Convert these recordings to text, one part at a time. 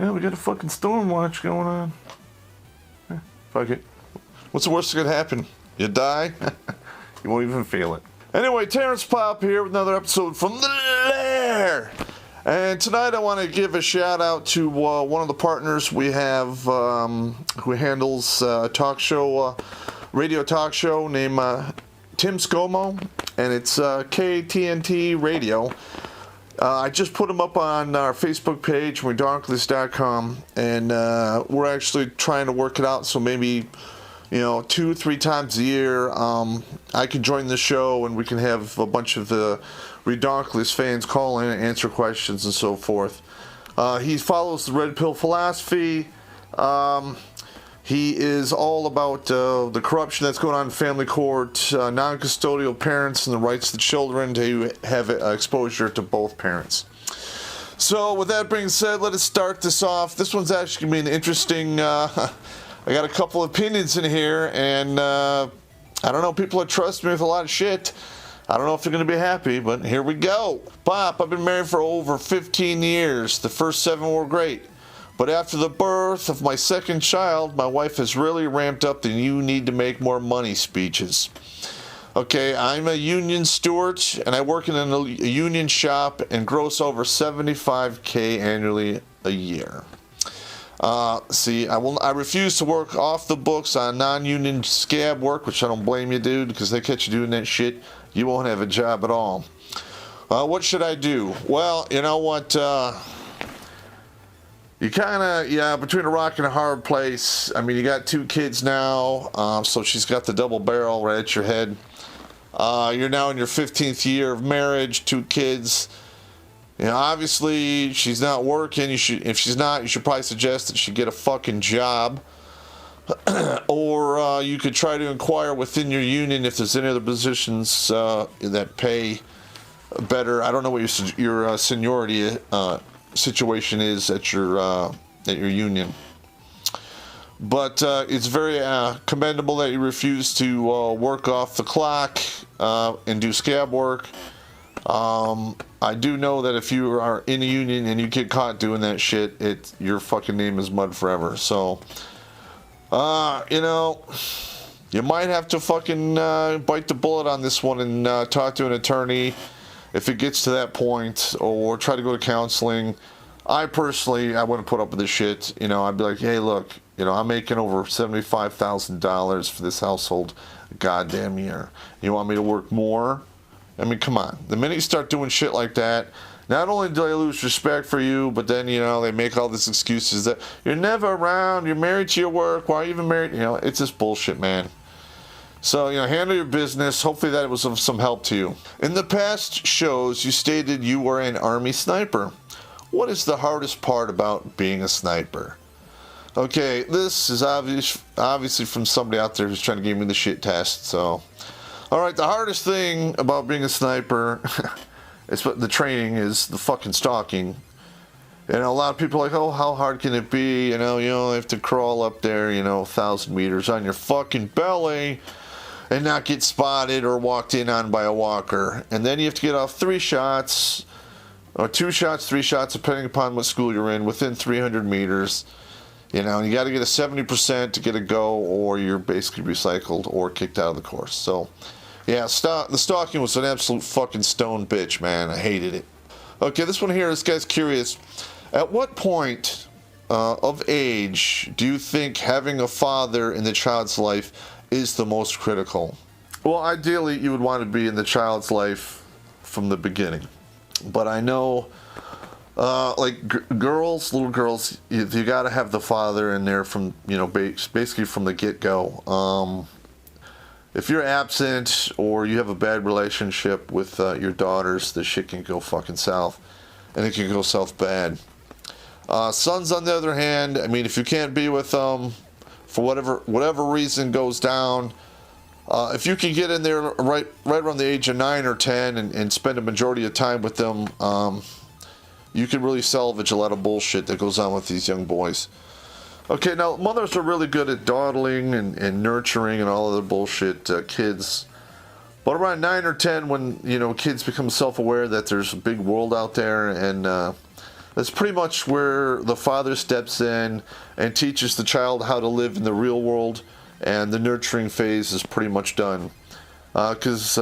Yeah, we got a fucking storm watch going on. Yeah, fuck it. What's the worst that could happen? You die? You won't even feel it. Anyway, Terrence Popp here with another episode from the Lair. And tonight I want to give a shout out to one of the partners we have who handles a talk show, radio talk show named Tim Scomo, and it's KTNT Radio. I just put them up on our Facebook page, redonkulous.com, and we're actually trying to work it out so maybe, 2-3 times a year I can join the show and we can have a bunch of the Redonkulous fans call in and answer questions and so forth. He follows the Red Pill philosophy. He is all about the corruption that's going on in family court, non-custodial parents, and the rights of the children to have exposure to both parents. So with that being said, let us start this off. This one's actually going to be an interesting... I got a couple opinions in here, and I don't know, people are trusting me with a lot of shit. I don't know if they're going to be happy, but here we go. Popp, I've been married for over 15 years. The first 7 were great. But after the birth of my second child, my wife has really ramped up the "you need to make more money" speeches. Okay, I'm a union steward, and I work in a union shop and gross over $75K annually a year. I refuse to work off the books on non-union scab work, which I don't blame you, dude, because they catch you doing that shit, you won't have a job at all. What should I do? Well, you know what, you kind of, between a rock and a hard place. I mean, you got 2 kids now, so she's got the double barrel right at your head. You're now in your 15th year of marriage, 2 kids. Obviously, she's not working. If she's not, you should probably suggest that she get a fucking job. Or you could try to inquire within your union if there's any other positions that pay better. I don't know what your seniority situation is at your union. But it's very commendable that you refuse to work off the clock and do scab work. I do know that if you are in a union and you get caught doing that shit, your fucking name is mud forever. So, you might have to fucking bite the bullet on this one and talk to an attorney if it gets to that point, or try to go to counseling. I wouldn't put up with this shit. I'd be like, hey, look, I'm making over $75,000 for this household a goddamn year. You want me to work more? I mean, come on. The minute you start doing shit like that, not only do I lose respect for you, but then, they make all these excuses that you're never around, you're married to your work, why are you even married? It's just bullshit, man. So, handle your business. Hopefully that was of some help to you. In the past shows, you stated you were an Army sniper. What is the hardest part about being a sniper? Okay, this is obviously from somebody out there who's trying to give me the shit test, so... Alright, the hardest thing about being a sniper the training is the fucking stalking. A lot of people are like, oh, how hard can it be? You have to crawl up there, 1,000 meters on your fucking belly and not get spotted or walked in on by a walker. And then you have to get off 3 shots, or 2 shots, 3 shots, depending upon what school you're in, within 300 meters. And you got to get a 70% to get a go, or you're basically recycled or kicked out of the course. So... yeah, the stalking was an absolute fucking stone bitch, man. I hated it. Okay, this one here, this guy's curious. At what point of age do you think having a father in the child's life is the most critical? Well, ideally, you would want to be in the child's life from the beginning. But I know, little girls, you got to have the father in there from, basically from the get-go. If you're absent or you have a bad relationship with your daughters, the shit can go fucking south, and it can go south bad. Sons, on the other hand, I mean, if you can't be with them for whatever reason goes down, if you can get in there right around the age of 9 or 10 and spend a majority of time with them, you can really salvage a lot of bullshit that goes on with these young boys. Okay, now mothers are really good at dawdling and nurturing and all other bullshit kids. But around 9 or 10, when kids become self-aware that there's a big world out there and That's pretty much where the father steps in and teaches the child how to live in the real world, and the nurturing phase is pretty much done. Because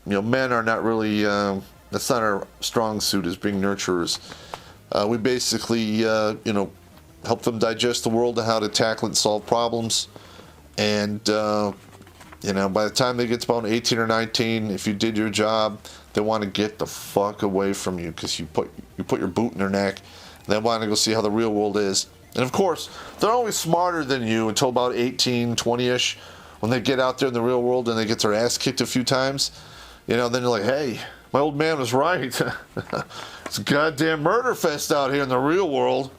men are not really, that's not our strong suit, as being nurturers. We basically, help them digest the world and how to tackle it and solve problems. And, by the time they get to about 18 or 19, if you did your job, they want to get the fuck away from you because you put your boot in their neck. They want to go see how the real world is. And of course, they're always smarter than you until about 18, 20-ish. When they get out there in the real world and they get their ass kicked a few times, then you're like, hey, my old man was right. It's a goddamn murder fest out here in the real world.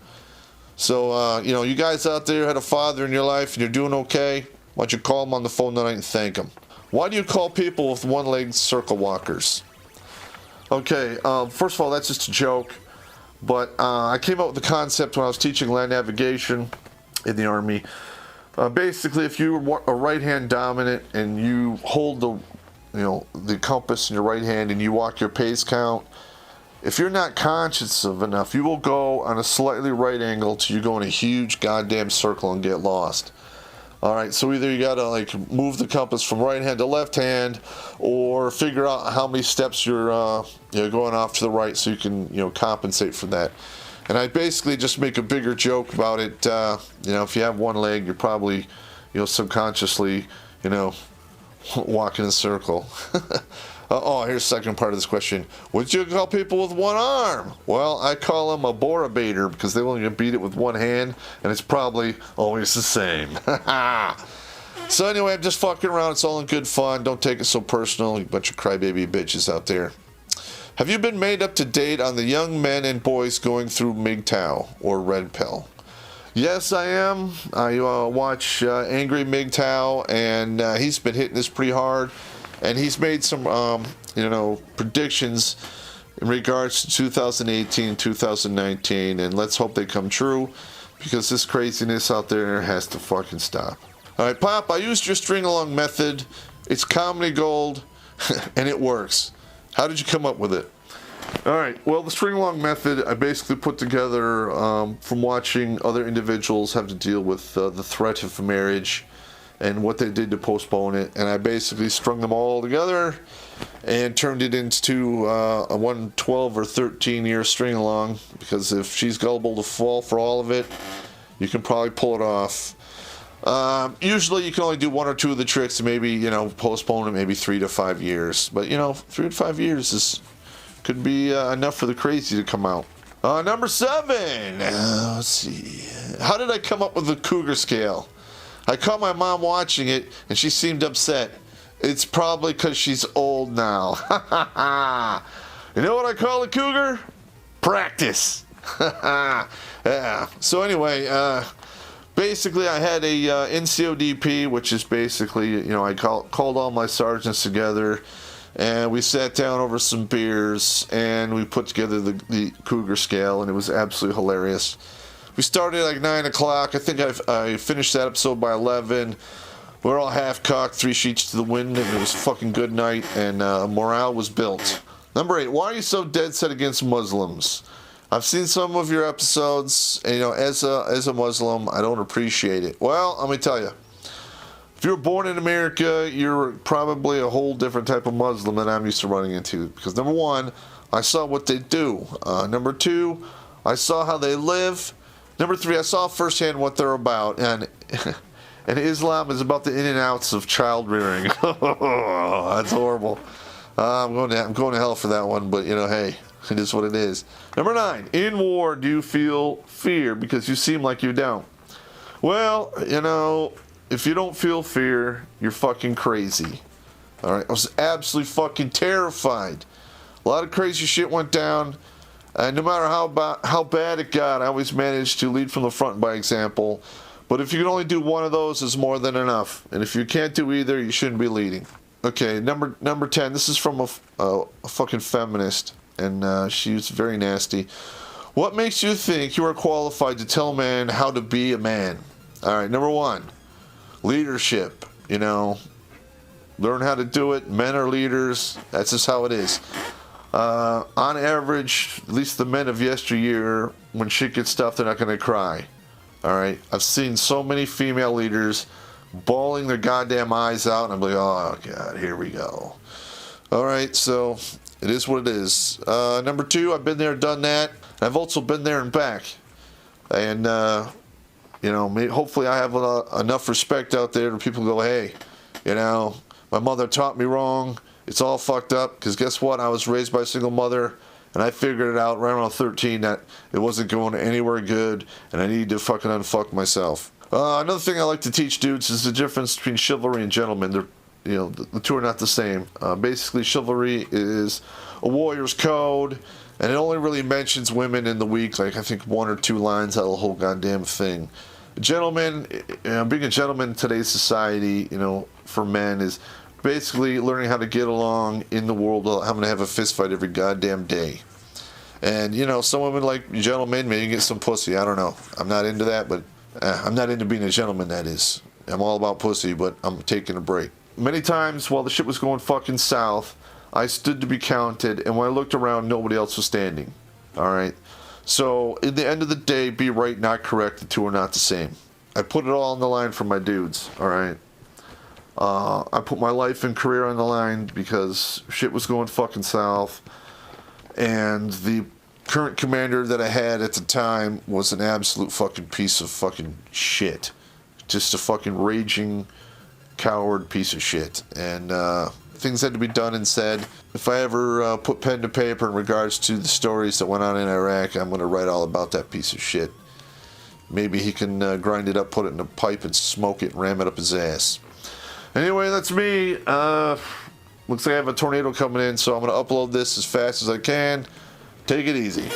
So, you guys out there had a father in your life and you're doing okay, why don't you call him on the phone tonight and thank him? Why do you call people with one-legged circle walkers? Okay, first of all, that's just a joke. But I came up with the concept when I was teaching land navigation in the Army. Basically, if you are right-hand dominant and you hold the compass in your right hand and you walk your pace count, if you're not conscious of enough, you will go on a slightly right angle till you go in a huge goddamn circle and get lost. All right, so either you gotta move the compass from right hand to left hand, or figure out how many steps you're going off to the right so you can compensate for that. And I basically just make a bigger joke about it. If you have one leg, you're probably subconsciously walking in a circle. Here's the second part of this question. What do you call people with one arm? Well, I call them a borobator because they only beat it with one hand, and it's probably always the same. So anyway, I'm just fucking around. It's all in good fun. Don't take it so personal, you bunch of crybaby bitches out there. Have you been made up to date on the young men and boys going through MGTOW or Red Pill? Yes, I am. I watch Angry MGTOW, and he's been hitting this pretty hard. And he's made some, predictions in regards to 2018, 2019, and let's hope they come true, because this craziness out there has to fucking stop. All right, Pop, I used your string-along method. It's comedy gold, and it works. How did you come up with it? All right, well, the string-along method I basically put together from watching other individuals have to deal with the threat of marriage and what they did to postpone it, and I basically strung them all together and turned it into a 12 or 13 year string along, because if she's gullible to fall for all of it, you can probably pull it off. Usually you can only do one or two of the tricks and maybe postpone it maybe 3 to 5 years, but 3 to 5 years could be enough for the crazy to come out. Number 7, let's see, how did I come up with the Cougar Scale? I caught my mom watching it, and she seemed upset. It's probably because she's old now. You know what I call a cougar? Practice. Yeah. So anyway, basically I had a NCODP, which is basically, I called all my sergeants together, and we sat down over some beers, and we put together the Cougar Scale, and it was absolutely hilarious. We started at 9 o'clock. I think I finished that episode by 11. We were all half-cocked, 3 sheets to the wind, and it was a fucking good night, and morale was built. Number 8, why are you so dead set against Muslims? I've seen some of your episodes, and as a Muslim, I don't appreciate it. Well, let me tell you. If you were born in America, you're probably a whole different type of Muslim than I'm used to running into. Because number 1, I saw what they do. Number 2, I saw how they live. Number 3, I saw firsthand what they're about, and Islam is about the in and outs of child rearing. That's horrible. I'm going to hell for that one, but hey, it is what it is. Number 9, in war, do you feel fear? Because you seem like you don't. Well, if you don't feel fear, you're fucking crazy. All right, I was absolutely fucking terrified. A lot of crazy shit went down. No matter how bad it got, I always managed to lead from the front by example. But if you can only do one of those, is more than enough. And if you can't do either, you shouldn't be leading. Okay, number 10. This is from a fucking feminist, and she's very nasty. What makes you think you are qualified to tell a man how to be a man? All right, number 1, leadership. Learn how to do it. Men are leaders. That's just how it is. On average, at least the men of yesteryear, when shit gets tough, they're not going to cry. All right? I've seen so many female leaders bawling their goddamn eyes out, and I'm like, oh, God, here we go. All right, so it is what it is. Number 2, I've been there, done that. I've also been there and back. And, hopefully I have enough respect out there to people go, hey, my mother taught me wrong. It's all fucked up. Because guess what? I was raised by a single mother, and I figured it out right around 13 that it wasn't going anywhere good, and I needed to fucking unfuck myself. Another thing I like to teach dudes is the difference between chivalry and gentleman. The two are not the same. Basically, chivalry is a warrior's code, and it only really mentions women in the week, like I think 1 or 2 lines out of the whole goddamn thing. Gentleman, being a gentleman in today's society, for men is basically learning how to get along in the world without having to have a fist fight every goddamn day. And, some women like gentlemen, maybe get some pussy. I don't know. I'm not into that, but I'm not into being a gentleman, that is. I'm all about pussy, but I'm taking a break. Many times while the shit was going fucking south, I stood to be counted, and when I looked around, nobody else was standing. All right? So, in the end of the day, be right, not correct. The two are not the same. I put it all on the line for my dudes, all right? I put my life and career on the line because shit was going fucking south, and the current commander that I had at the time was an absolute fucking piece of fucking shit. Just a fucking raging coward piece of shit. And things had to be done and said. If I ever put pen to paper in regards to the stories that went on in Iraq, I'm going to write all about that piece of shit. Maybe he can grind it up, put it in a pipe, and smoke it and ram it up his ass. Anyway, that's me. Looks like I have a tornado coming in, so I'm going to upload this as fast as I can. Take it easy.